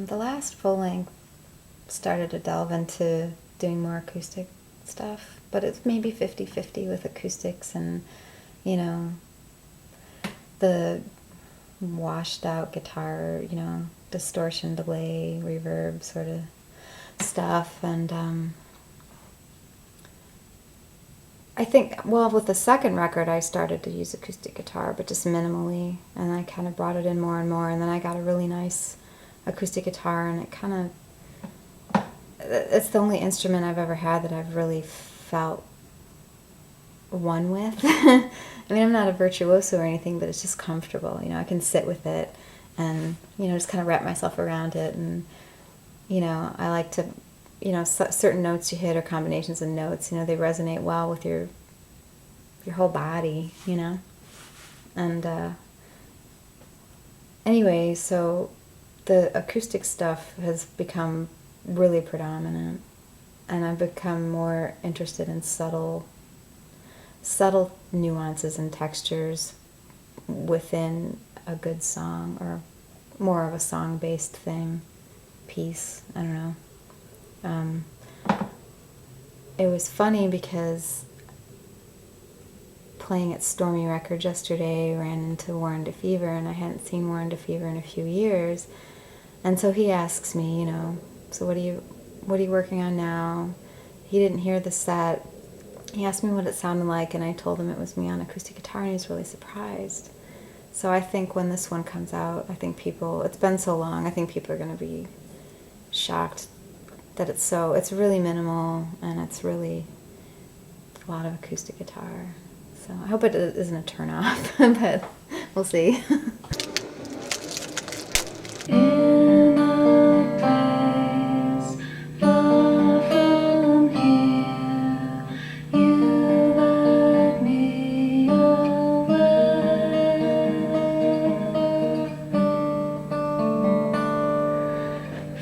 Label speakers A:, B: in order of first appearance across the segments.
A: The last full length started to delve into doing more acoustic stuff, but it's maybe 50-50 with acoustics and, you know, the washed out guitar, you know, distortion, delay, reverb sort of stuff. And I think, well, with the second record I started to use acoustic guitar, but just minimally, and I kind of brought it in more and more, and then I got a really nice acoustic guitar, and it kind of, it's the only instrument I've ever had that I've really felt one with. I mean, I'm not a virtuoso or anything, but it's just comfortable, you know, I can sit with it and, you know, just kind of wrap myself around it, and, you know, I like to, you know, certain notes you hit or combinations of notes, you know, they resonate well with your whole body, you know. And anyway, so the acoustic stuff has become really predominant, and I've become more interested in subtle nuances and textures within a good song, or more of a song-based piece. I don't know. It was funny because playing at Stormy Records yesterday, ran into Warren DeFever, and I hadn't seen Warren DeFever in a few years, and so he asks me, you know, so what are you working on now? He didn't hear the set. He asked me what it sounded like, and I told him it was me on acoustic guitar, and he was really surprised. So I think when this one comes out, I think people, it's been so long, I think people are going to be shocked that it's really minimal, and it's really a lot of acoustic guitar. So I hope it isn't a turn off, but we'll see. In a place far from here, you led me away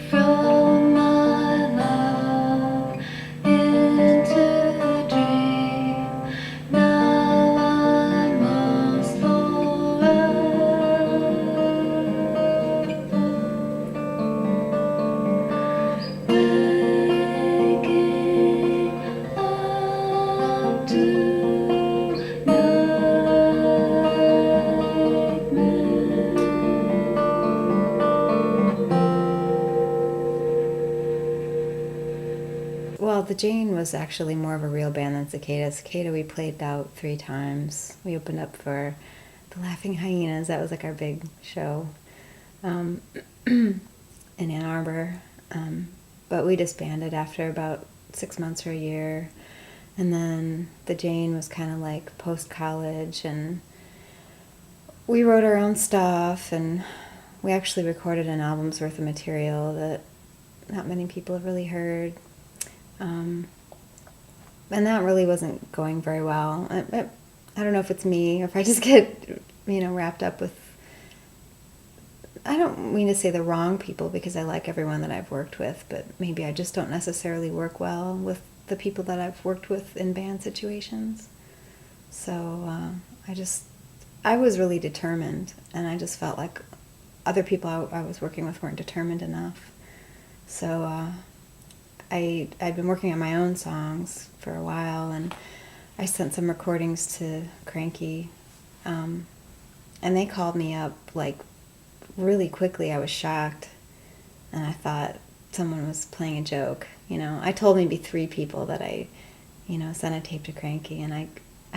A: from my love into a dream. Now I'm lost forever. Well, the Jane was actually more of a real band than Cicada. Cicada we played out 3 times. We opened up for the Laughing Hyenas. That was like our big show in Ann Arbor. But we disbanded after about 6 months or a year. And then the Jane was kind of like post-college, and we wrote our own stuff, and we actually recorded an album's worth of material that not many people have really heard. And that really wasn't going very well. I don't know if it's me, or if I just get, you know, wrapped up with, I don't mean to say the wrong people, because I like everyone that I've worked with, but maybe I just don't necessarily work well with the people that I've worked with in band situations. So I was really determined, and I just felt like other people I was working with weren't determined enough. So I'd been working on my own songs for a while, and I sent some recordings to Cranky, and they called me up like really quickly. I was shocked, and I thought someone was playing a joke. You know, I told maybe 3 people that I, you know, sent a tape to Cranky, and I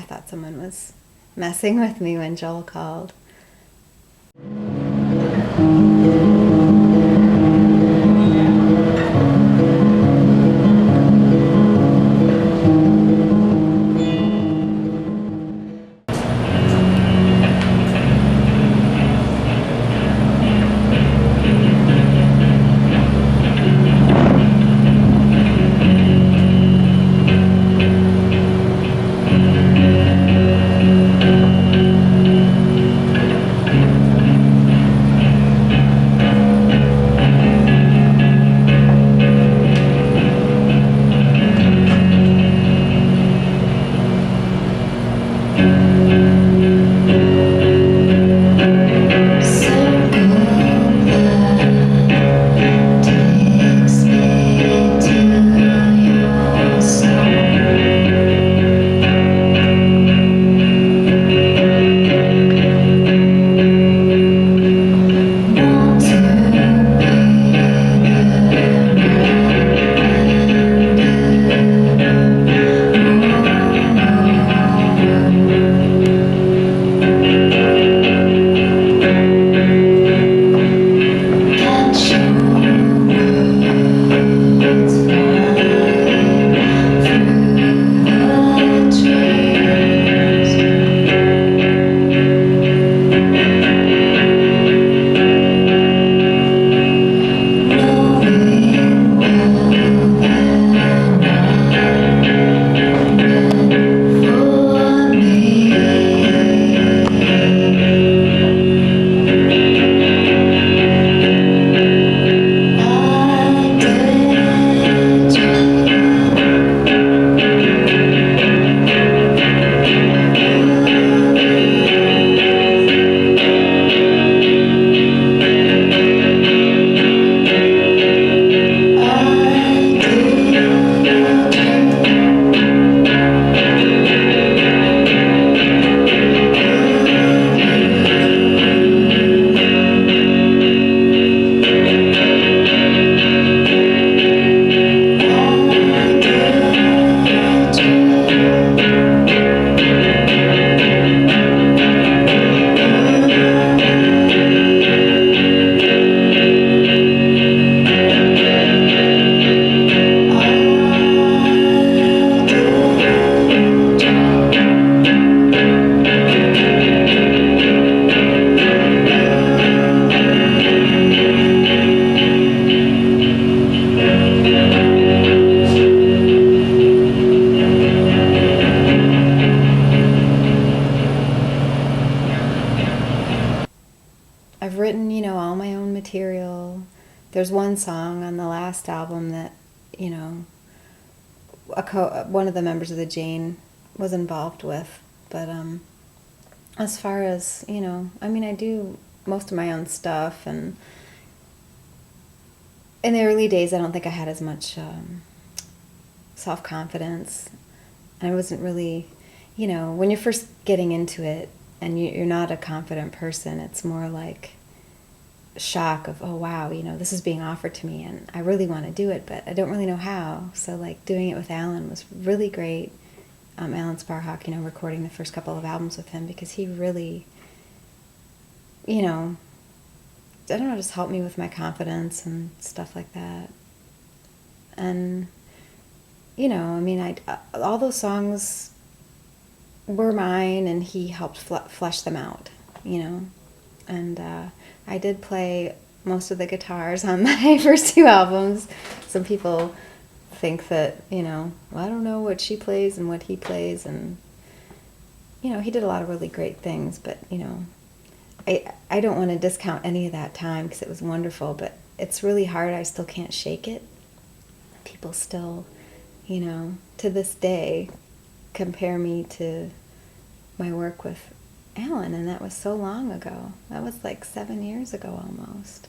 A: thought someone was messing with me when Joel called. I've written, all my own material. There's one song on the last album that, one of the members of the Jane was involved with. But as far as, I do most of my own stuff, and in the early days I don't think I had as much self-confidence. I wasn't really, when you're first getting into it and you're not a confident person, it's more like shock of, oh wow, this is being offered to me and I really want to do it, but I don't really know how. So like doing it with Alan was really great. Alan Sparhawk, recording the first couple of albums with him, because he really, I don't know, just helped me with my confidence and stuff like that. And, all those songs were mine, and he helped flesh them out, And I did play most of the guitars on my first two albums. Some people think that, well, I don't know what she plays and what he plays, and, he did a lot of really great things, but, I don't want to discount any of that time because it was wonderful, but it's really hard. I still can't shake it. People still, to this day, compare me to my work with Alan, and that was so long ago. That was like 7 years ago almost.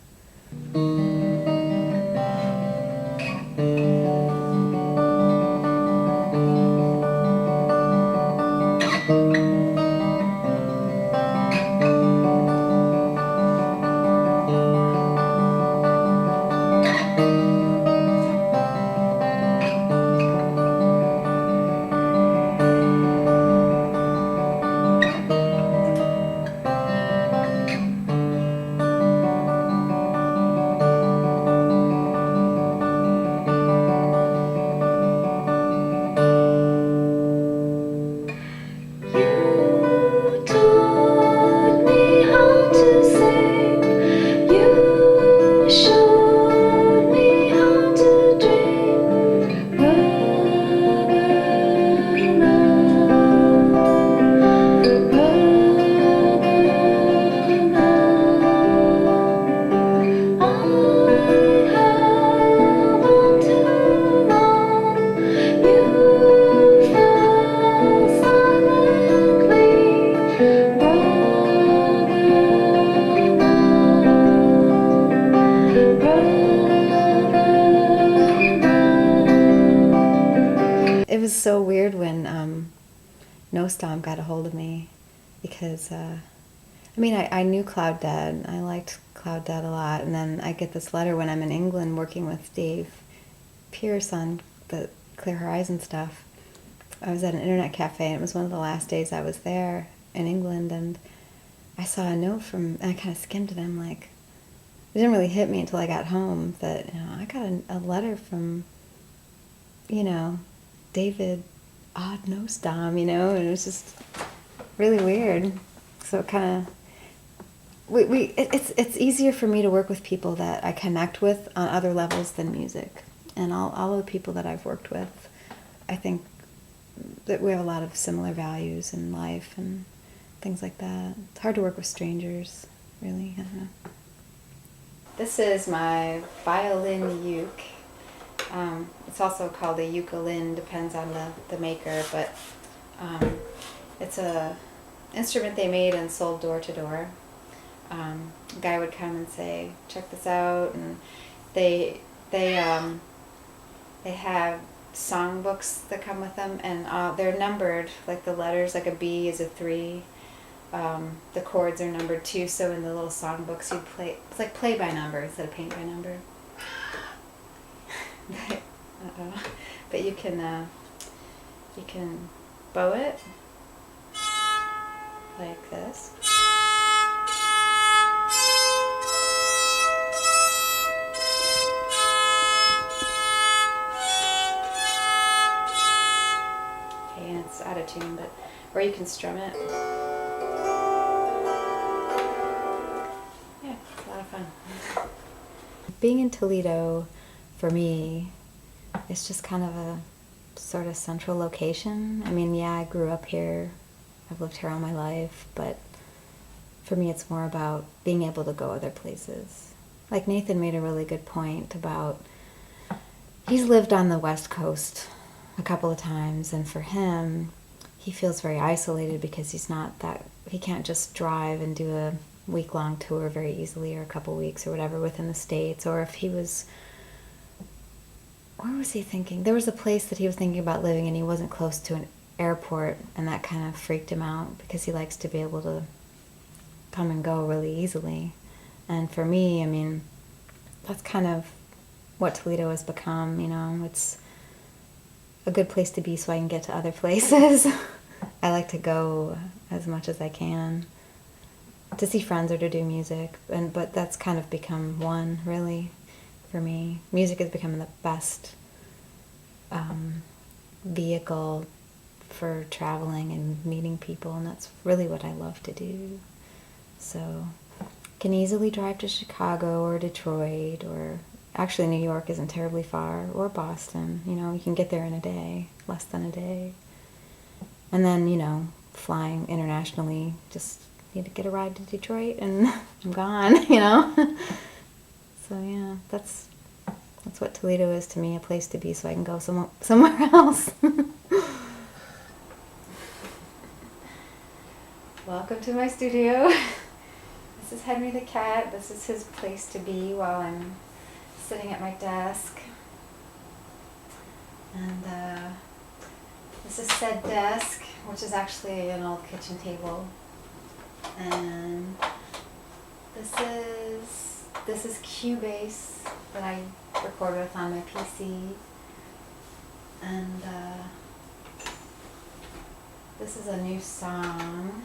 A: It was so weird when No Stom got a hold of me, because I knew Cloud Dead. I liked Cloud Dead a lot, and then I get this letter when I'm in England working with Dave Pierce on the Clear Horizon stuff. I was at an internet cafe, and it was one of the last days I was there in England, and I saw a note and I kind of skimmed it. I'm like, it didn't really hit me until I got home that I got a letter from David Odd Nostom, and it was just really weird. So it kind of, it's easier for me to work with people that I connect with on other levels than music. And all of the people that I've worked with, I think that we have a lot of similar values in life and things like that. It's hard to work with strangers, really. I don't know. This is my violin uke. It's also called a ukulele, depends on the maker, but it's a instrument they made and sold door to door. A guy would come and say, check this out, and they have songbooks that come with them, and they're numbered, like the letters, like a B is a 3. The chords are numbered too, so in the little songbooks you play, it's like play by number instead of paint by number. But you can bow it like this. Okay, and it's out of tune, but or you can strum it. Yeah, it's a lot of fun. Being in Toledo, for me, it's just kind of a sort of central location. I mean, yeah, I grew up here. I've lived here all my life, but for me it's more about being able to go other places. Like Nathan made a really good point about, he's lived on the West Coast a couple of times, and for him, he feels very isolated because he can't just drive and do a week-long tour very easily, or a couple weeks or whatever within the States. Or if he was, where was he thinking? There was a place that he was thinking about living and he wasn't close to an airport, and that kind of freaked him out because he likes to be able to come and go really easily. And for me, I mean, that's kind of what Toledo has become, you know. It's a good place to be so I can get to other places. I like to go as much as I can to see friends or to do music, but that's kind of become one, really, for me. Music has become the best vehicle for traveling and meeting people, and that's really what I love to do. So I can easily drive to Chicago or Detroit, or actually New York isn't terribly far, or Boston. You know, you can get there in a day, less than a day. And then, you know, flying internationally, just need to get a ride to Detroit and I'm gone, you know. So yeah, that's what Toledo is to me, a place to be so I can go somewhere else. Welcome to my studio. This is Henry the cat. This is his place to be while I'm sitting at my desk. And this is said desk, which is actually an old kitchen table. And this is Cubase that I record with on my PC. And this is a new song.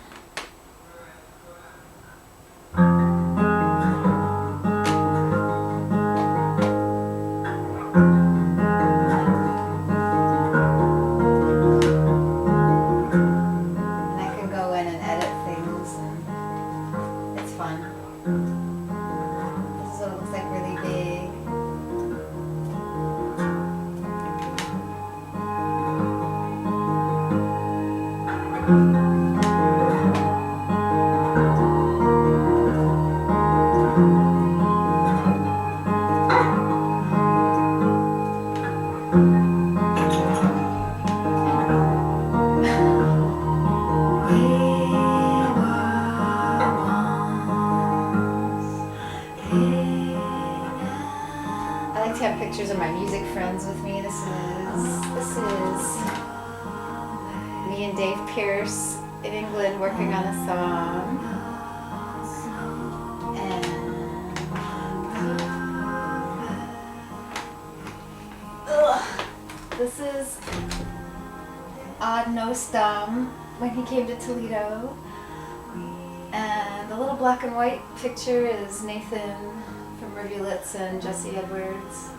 A: I like to have pictures of my music friends with me. This is me and Dave Pierce in England working on a song. And this is Odd Nose Dumb when he came to Toledo. And the little black and white picture is Nathan from Rivulets and Jesse Edwards.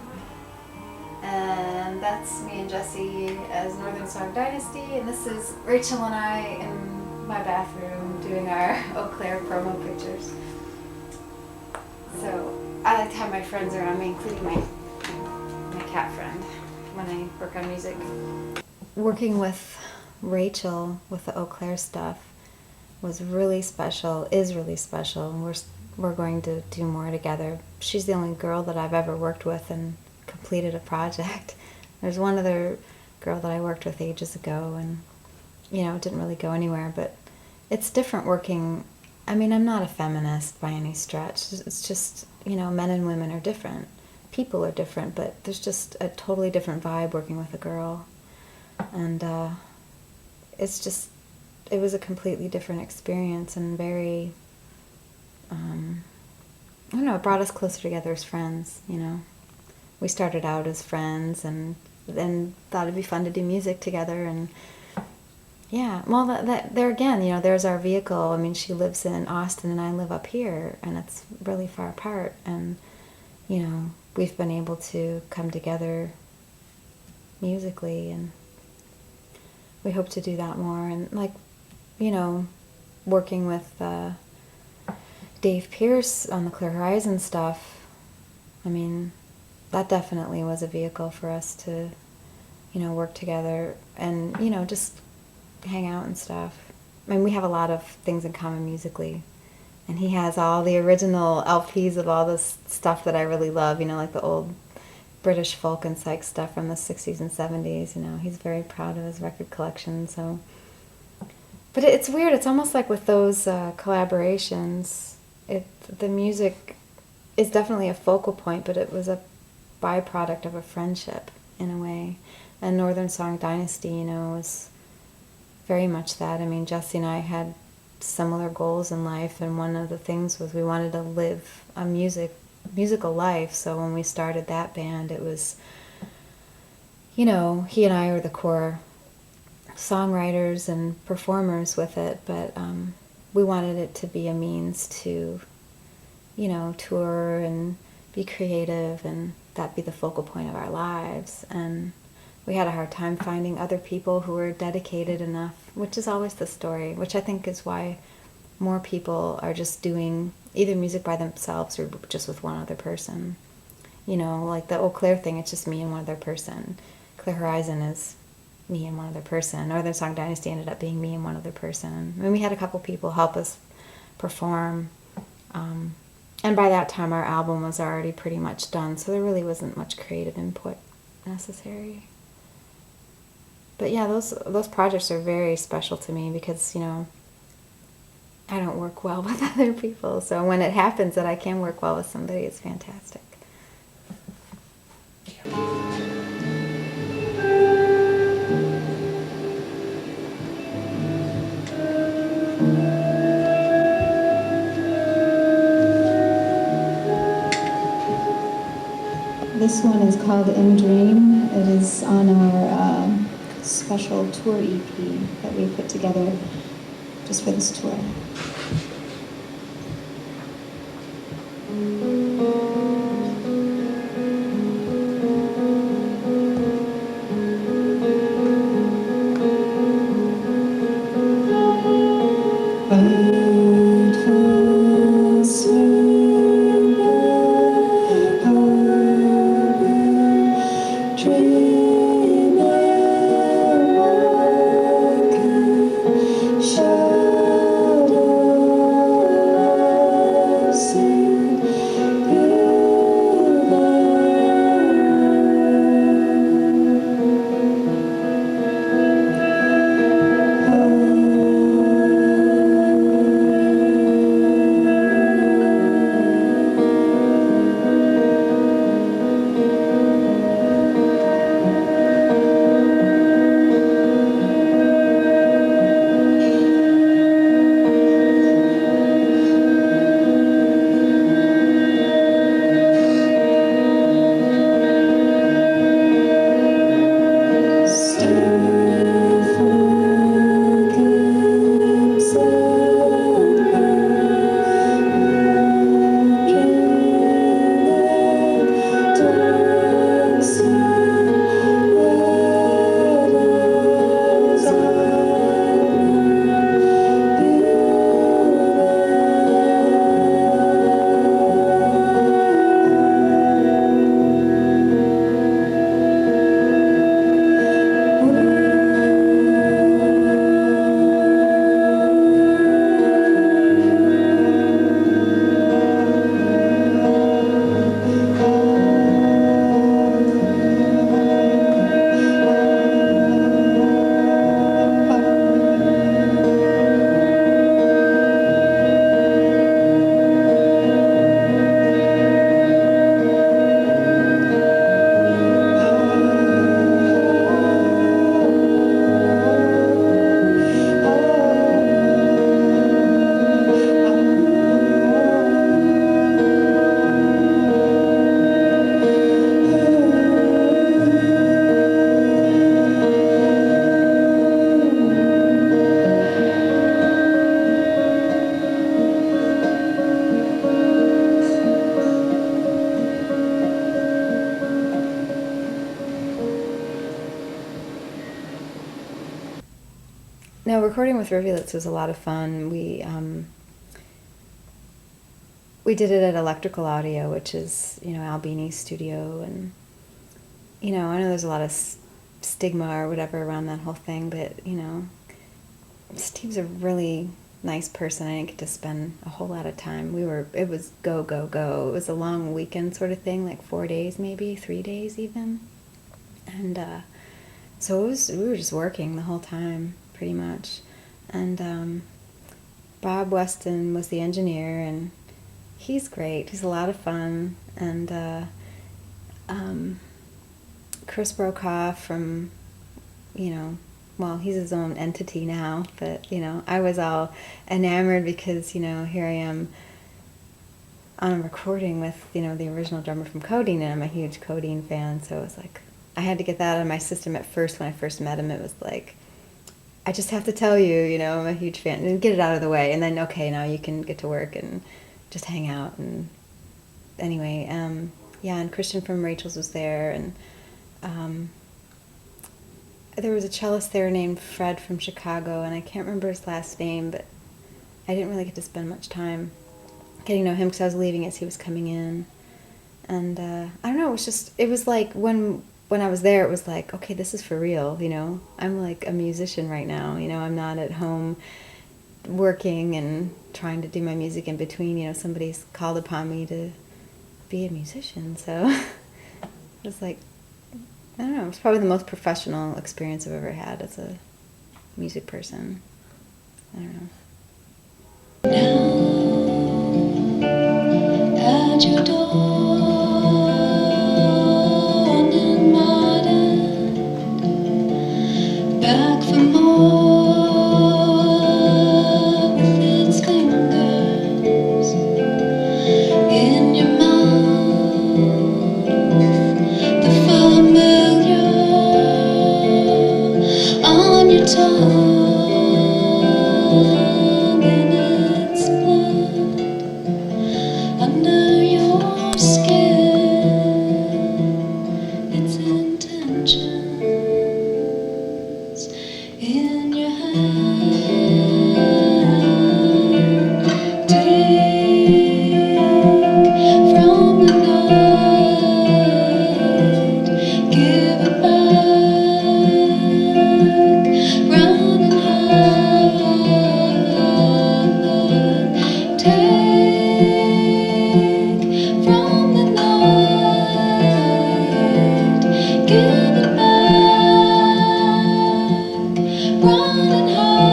A: And that's me and Jesse as Northern Song Dynasty. And this is Rachel and I in my bathroom doing our Eau Claire promo pictures. So I like to have my friends around me, including my cat friend, when I work on music. Working with Rachel with the Eau Claire stuff was really special, is really special, and we're going to do more together. She's the only girl that I've ever worked with and completed a project. There's one other girl that I worked with ages ago, and you know, it didn't really go anywhere, but it's different working. I mean, I'm not a feminist by any stretch. It's just, you know, men and women are different. People are different, but there's just a totally different vibe working with a girl. And it was a completely different experience, and very, I don't know, it brought us closer together as friends, you know. We started out as friends and then thought it'd be fun to do music together, and yeah, well, that there again, you know, there's our vehicle. I mean, she lives in Austin and I live up here, and it's really far apart, and, you know, we've been able to come together musically, and we hope to do that more. And like, you know, working with Dave Pierce on the Clear Horizon stuff, I mean, that definitely was a vehicle for us to, you know, work together and, you know, just hang out and stuff. I mean, we have a lot of things in common musically, And he has all the original LPs of all this stuff that I really love, you know, like the old British folk and psych stuff from the 60s and 70s, you know. He's very proud of his record collection, so. But it's weird, it's almost like with those collaborations, the music is definitely a focal point, but it was a byproduct of a friendship, in a way. And Northern Song Dynasty, you know, was very much that. I mean, Jesse and I had similar goals in life, and one of the things was we wanted to live a musical life. So when we started that band, it was, you know, he and I were the core songwriters and performers with it, but we wanted it to be a means to, you know, tour and be creative, and that be the focal point of our lives. And we had a hard time finding other people who were dedicated enough, which is always the story, which I think is why more people are just doing either music by themselves or just with one other person. You know, like the Eau Claire thing, it's just me and one other person. Clear Horizon is me and one other person. Northern Song Dynasty ended up being me and one other person. I mean, we had a couple people help us perform. And by that time, our album was already pretty much done, so there really wasn't much creative input necessary. But yeah, those projects are very special to me because, you know, I don't work well with other people. So when it happens that I can work well with somebody, it's fantastic.
B: This one is called In Dream. It is on our special tour EP that we put together just for this tour.
A: Now, recording with Rivulets was a lot of fun. We did it at Electrical Audio, which is, you know, Albini's studio, and, you know, I know there's a lot of stigma or whatever around that whole thing, but, you know, Steve's a really nice person. I didn't get to spend a whole lot of time. It was go, go, go. It was a long weekend sort of thing, like 4 days maybe, 3 days even. And so we were just working the whole time, pretty much. And Bob Weston was the engineer, and he's great. He's a lot of fun. And Chris Brokaw from, well, he's his own entity now, but, I was all enamored because, here I am on a recording with, the original drummer from Codeine, and I'm a huge Codeine fan, so it was like, I had to get that out of my system at first. When I first met him, it was like, I just have to tell you, I'm a huge fan, and get it out of the way, and then, okay, now you can get to work and just hang out. And anyway, yeah, and Christian from Rachel's was there, and there was a cellist there named Fred from Chicago, and I can't remember his last name, but I didn't really get to spend much time getting to know him because I was leaving as he was coming in. And I don't know, it was like when I was there, it was like, okay, this is for real, I'm like a musician right now, I'm not at home working and trying to do my music in between, somebody's called upon me to be a musician, so it was like, I don't know, it's probably the most professional experience I've ever had as a music person. I don't know. Now, at your door, back for more with its fingers in your mouth, the familiar on your tongue, and its blood under your skin, its intentions in your hand. Take from the night, give it back, run and hide. Take from the night, give it back, run and hide.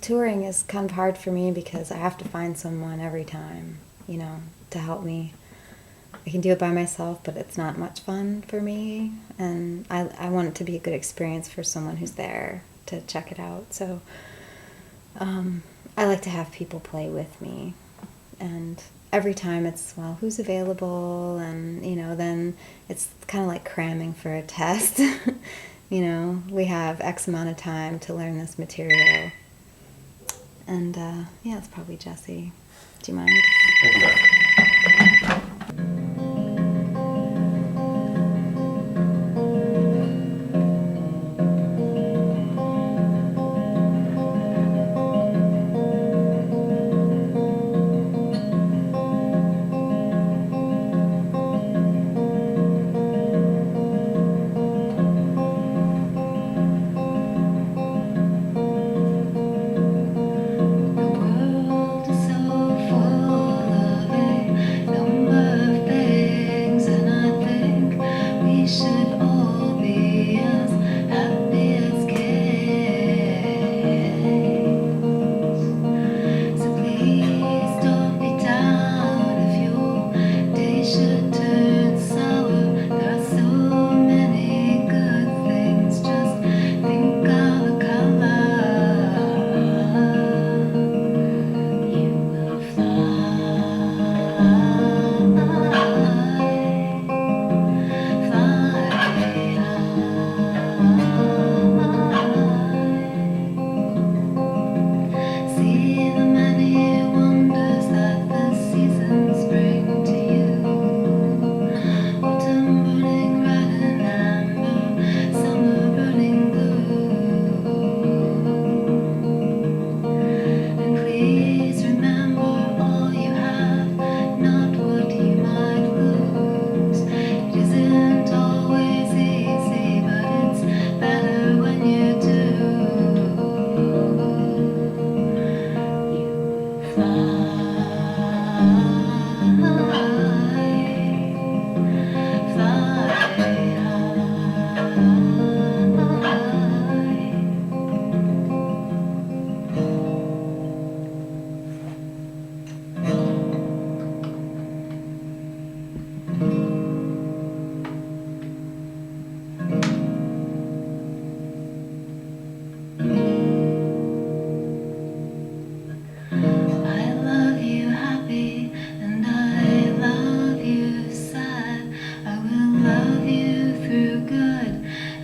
A: Touring is kind of hard for me because I have to find someone every time, to help me. I can do it by myself, but it's not much fun for me, and I want it to be a good experience for someone who's there to check it out. So I like to have people play with me, and every time it's, well, who's available, and then it's kind of like cramming for a test. We have X amount of time to learn this material, and yeah, it's probably Jesse. Do you mind? The world is so full of it.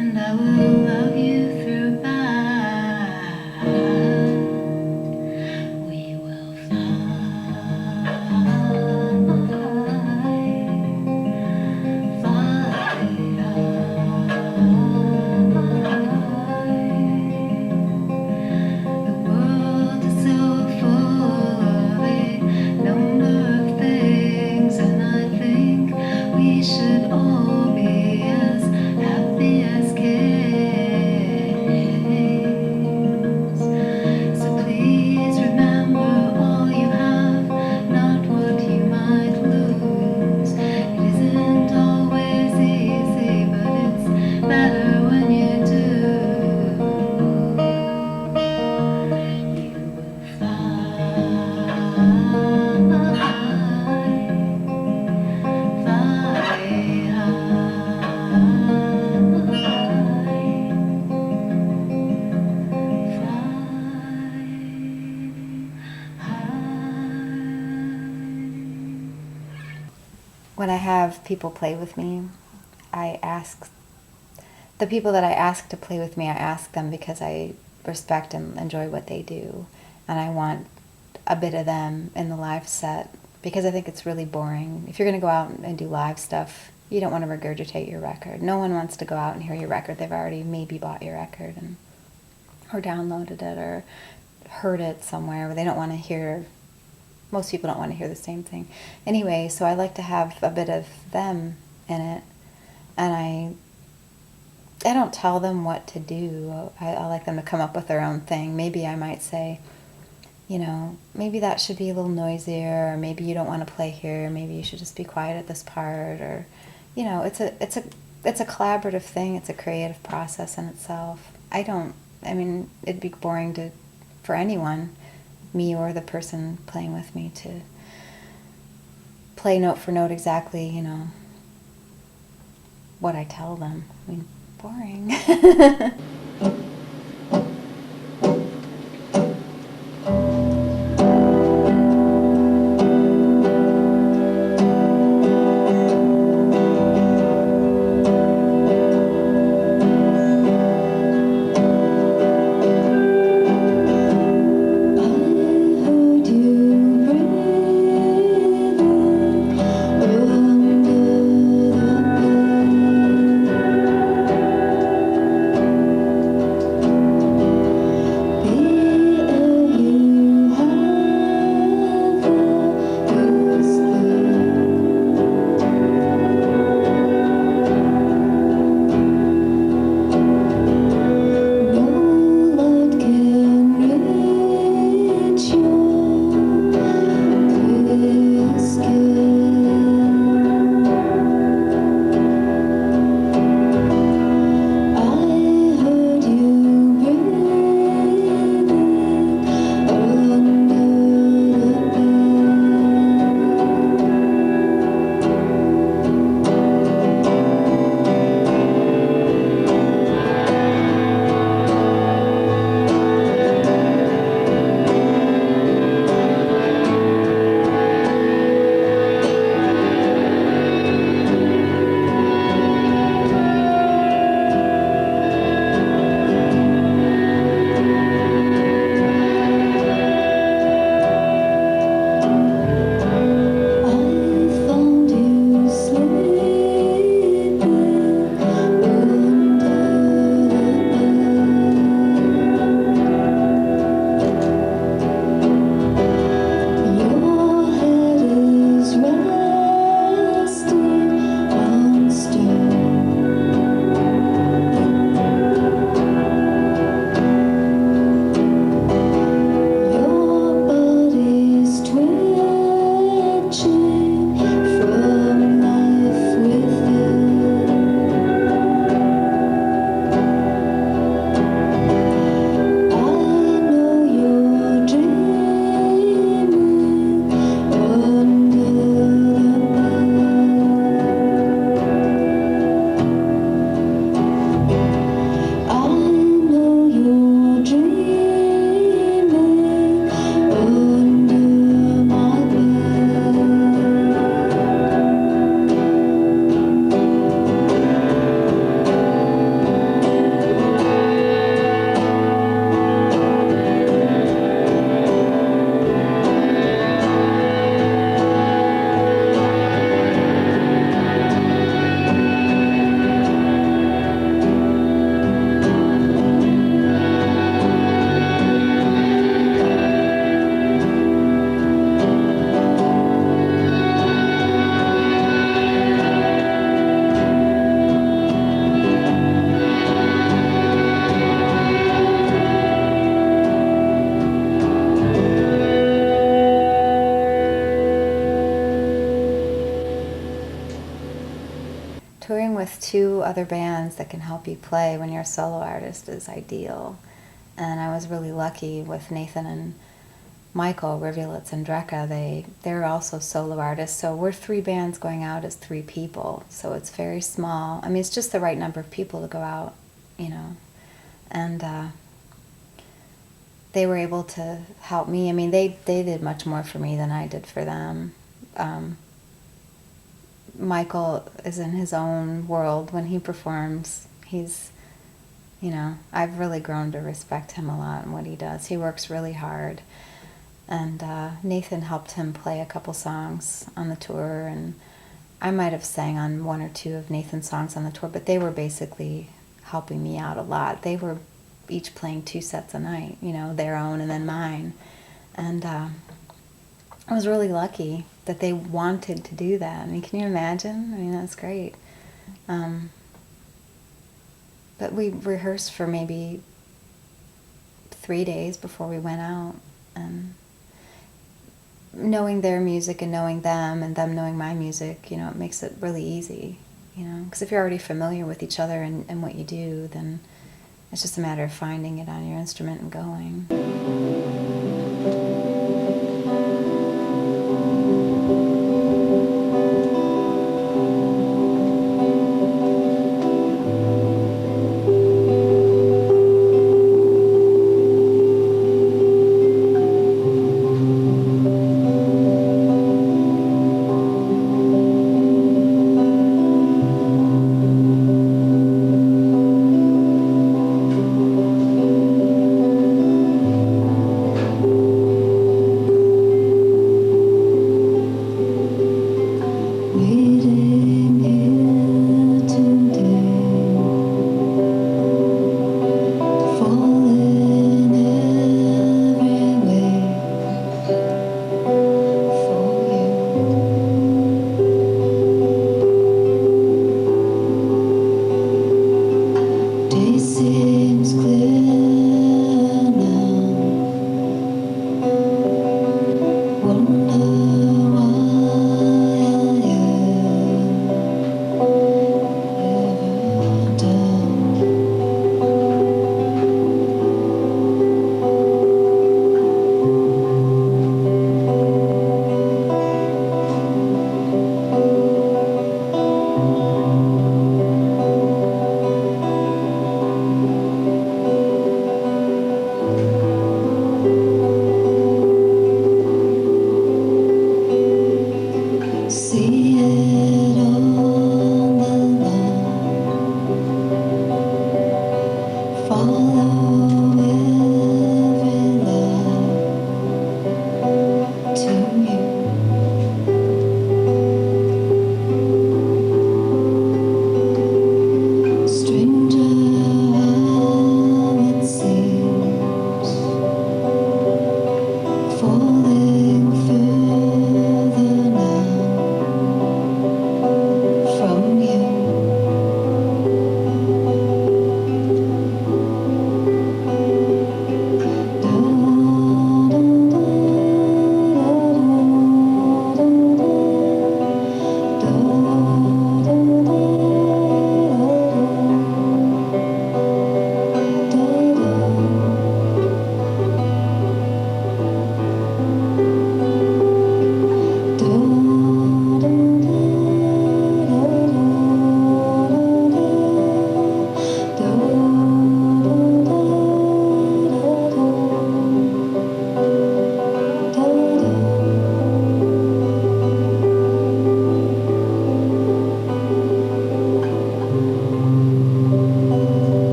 A: and I will love you through bad. We will fly high. The world is so full of a number of things, and I think we should all be as happy as kings. So please remember all you have, not what you might lose. It isn't always easy, but it's better when you do. You will When I have people play with me, I ask the people that I ask to play with me, I ask them because I respect and enjoy what they do, and I want a bit of them in the live set because I think it's really boring. If you're going to go out and do live stuff, you don't want to regurgitate your record. No one wants to go out and hear your record. They've already maybe bought your record or downloaded it or heard it somewhere, but they don't want to hear. Most people don't want to hear the same thing. Anyway, so I like to have a bit of them in it, and I don't tell them what to do. I like them to come up with their own thing. Maybe I might say, maybe that should be a little noisier, or maybe you don't want to play here, maybe you should just be quiet at this part, or, it's a collaborative thing. It's a creative process in itself. It'd be boring for anyone, me or the person playing with me, to play note for note exactly, what I tell them. Boring. other bands that can help you play when you're a solo artist is ideal. And I was really lucky with Nathan and Michael, Rivulets and Drekka. They're also solo artists, so we're 3 bands going out as 3 people, so it's very small. I mean, it's just the right number of people to go out, you know. And they were able to help me. I mean, they did much more for me than I did for them. Michael is in his own world when he performs. He's, you know, I've really grown to respect him a lot and what he does. He works really hard. And Nathan helped him play a couple songs on the tour, and I might have sang on 1 or 2 of Nathan's songs on the tour, but they were basically helping me out a lot. They were each playing 2 sets a night, you know, their own and then mine. And I was really lucky that they wanted to do that. I mean, can you imagine? I mean, that's great. But we rehearsed for maybe 3 days before we went out, and knowing their music and knowing them and them knowing my music, you know, it makes it really easy, you know, because if you're already familiar with each other and what you do, then it's just a matter of finding it on your instrument and going.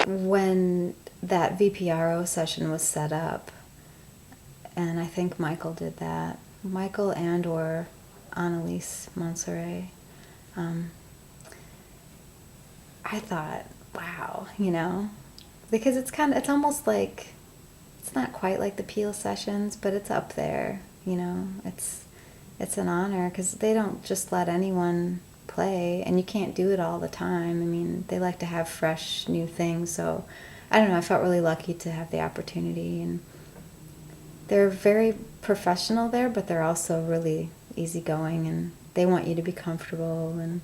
A: When that VPRO session was set up, and I think Michael did that, Michael and or Annalise Monserrat, I thought, wow, you know, because it's almost like, it's not quite like the Peel sessions, but it's up there, you know, it's an honor, because they don't just let anyone play, and you can't do it all the time. I mean, they like to have fresh, new things. So, I don't know, I felt really lucky to have the opportunity. And they're very professional there, but they're also really easygoing, and they want you to be comfortable. And,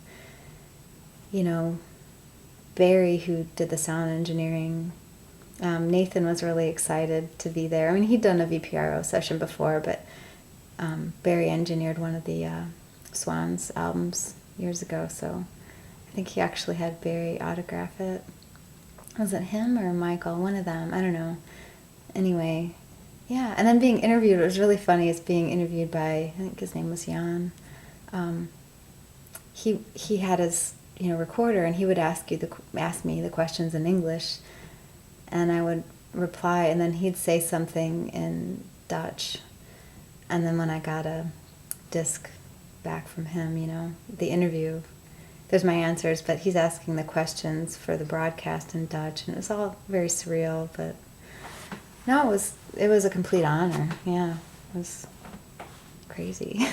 A: you know, Barry, who did the sound engineering, Nathan was really excited to be there. I mean, he'd done a VPRO session before, but Barry engineered one of the Swans albums years ago, so I think he actually had Barry autograph it. Was it him or Michael? One of them. I don't know. Anyway, yeah. And then being interviewed, it was really funny. It's being interviewed by, I think his name was Jan. He had his recorder, and he would ask me the questions in English, and I would reply, and then he'd say something in Dutch. And then when I got a disc back from him, the interview, there's my answers, but he's asking the questions for the broadcast in Dutch, and it was all very surreal. But no, it was a complete honor. Yeah, it was crazy.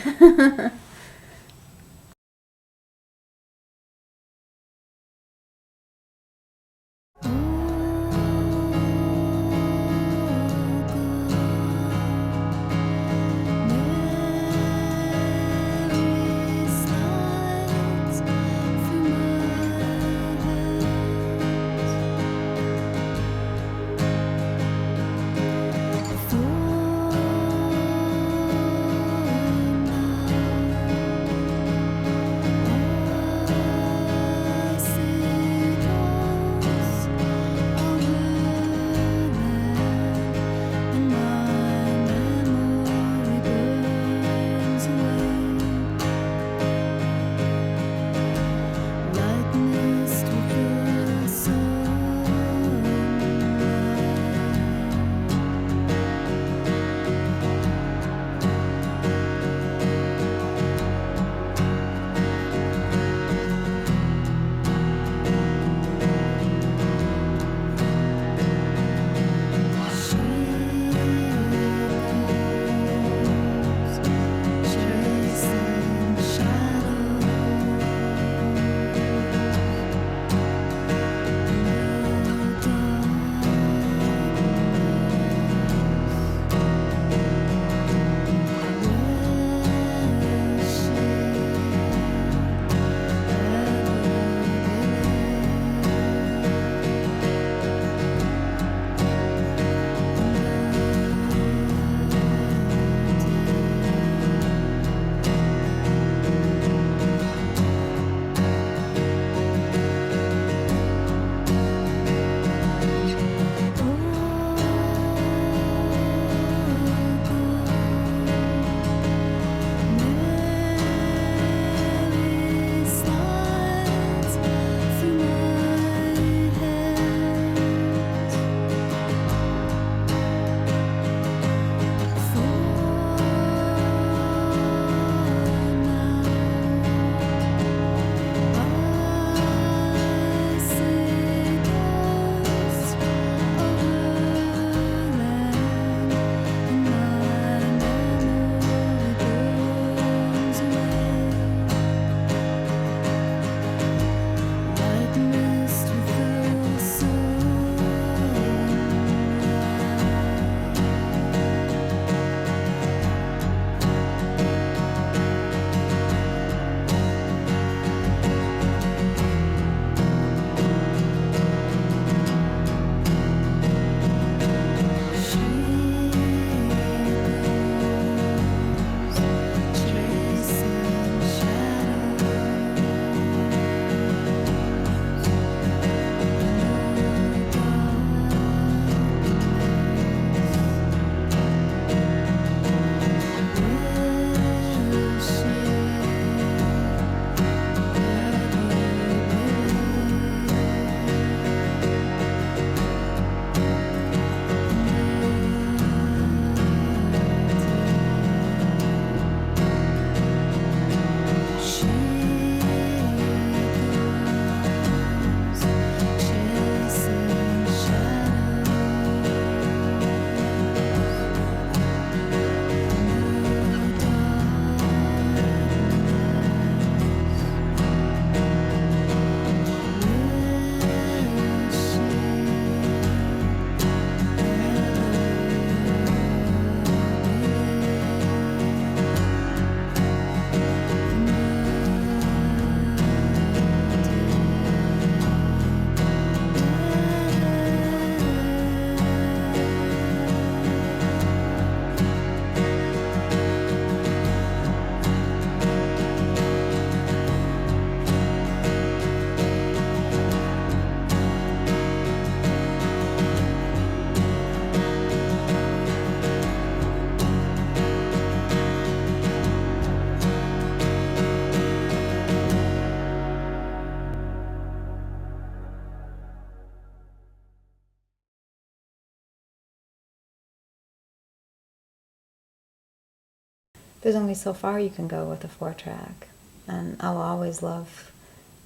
A: there's only so far you can go with a 4-track. And I'll always love,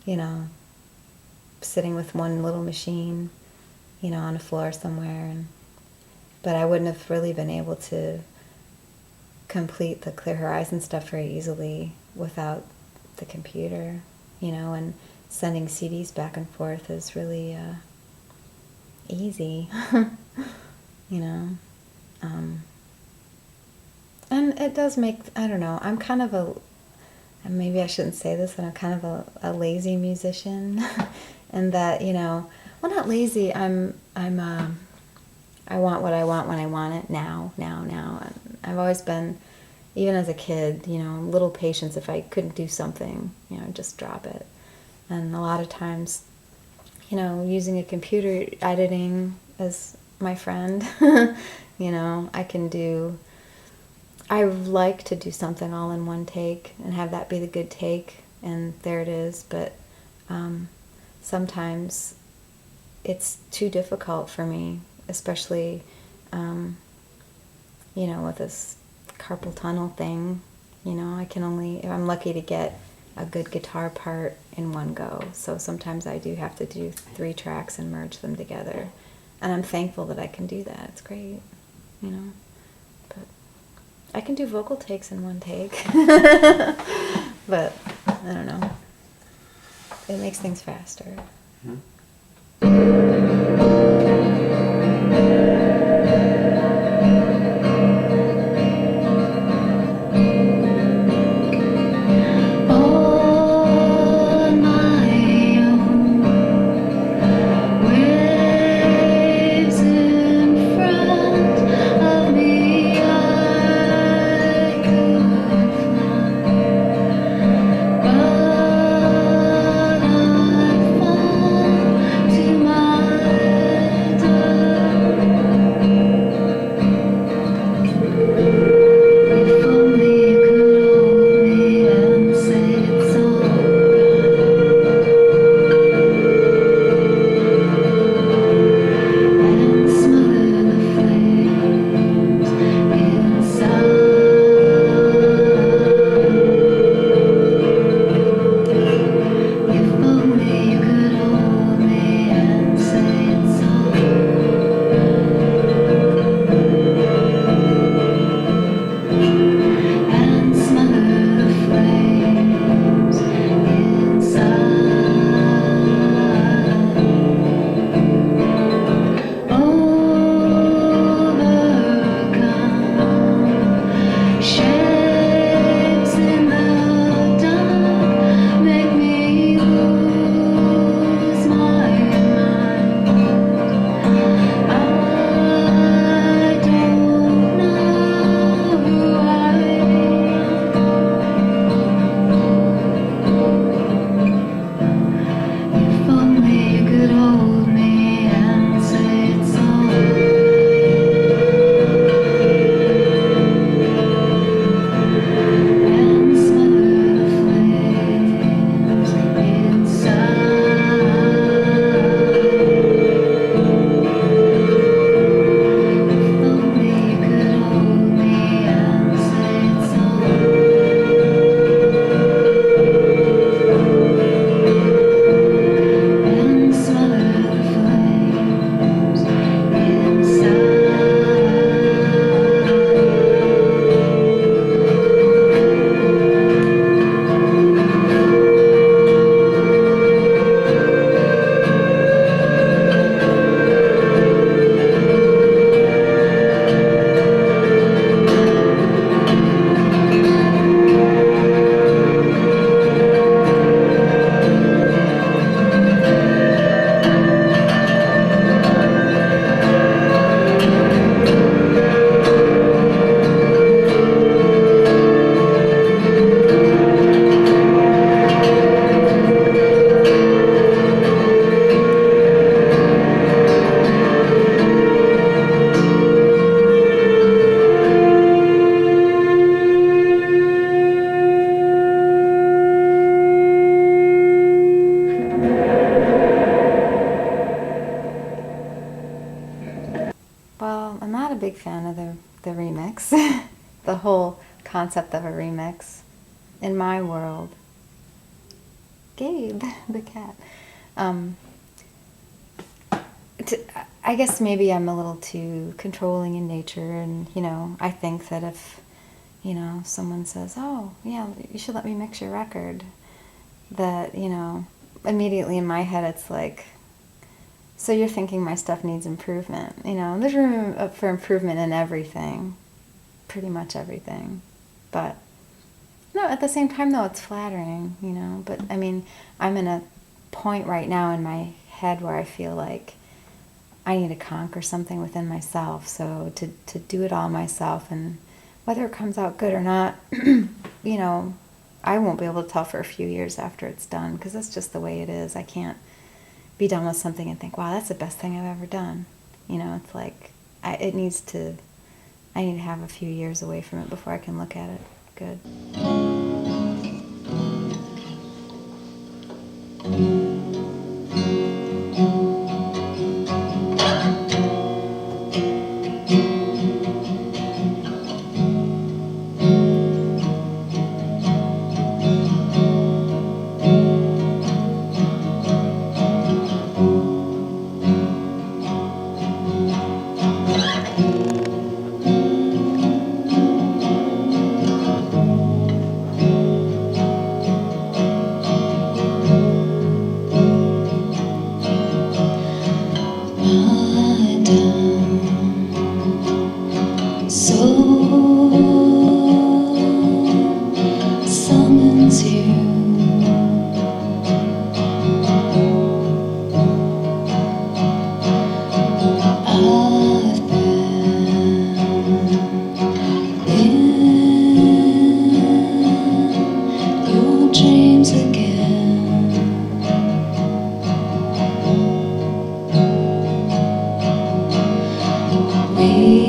A: you know, sitting with one little machine, you know, on a floor somewhere. But I wouldn't have really been able to complete the Clear Horizon stuff very easily without the computer, you know, and sending CDs back and forth is really easy, you know. And it does make, I don't know, I'm kind of and maybe I shouldn't say this, but I'm kind of a lazy musician, and that, you know, well, not lazy, I want what I want when I want it, now. And I've always been, even as a kid, you know, little patience. If I couldn't do something, you know, just drop it. And a lot of times, you know, using a computer, editing as my friend, you know, I like to do something all in one take and have that be the good take, and there it is. But sometimes it's too difficult for me, especially, you know, with this carpal tunnel thing. You know, I'm lucky to get a good guitar part in one go. So sometimes I do have to do 3 tracks and merge them together. And I'm thankful that I can do that. It's great, you know. But I can do vocal takes in one take. But I don't know. It makes things faster.
C: Hmm.
A: Well, I'm not a big fan of the remix. The whole concept of a remix in my world. Gabe, the cat. I guess maybe I'm a little too controlling in nature, and, you know, I think that if, you know, someone says, oh, yeah, you should let me mix your record, that, you know, immediately in my head it's like, so you're thinking my stuff needs improvement. You know, there's room for improvement in everything, pretty much everything. But, no, at the same time, though, it's flattering, you know. But, I mean, I'm in a point right now in my head where I feel like I need to conquer something within myself. So to do it all myself, and whether it comes out good or not, you know, I won't be able to tell for a few years after it's done, because that's just the way it is. I can't be done with something and think, wow, that's the best thing I've ever done. You know, it's like, I need to have a few years away from it before I can look at it good.
B: We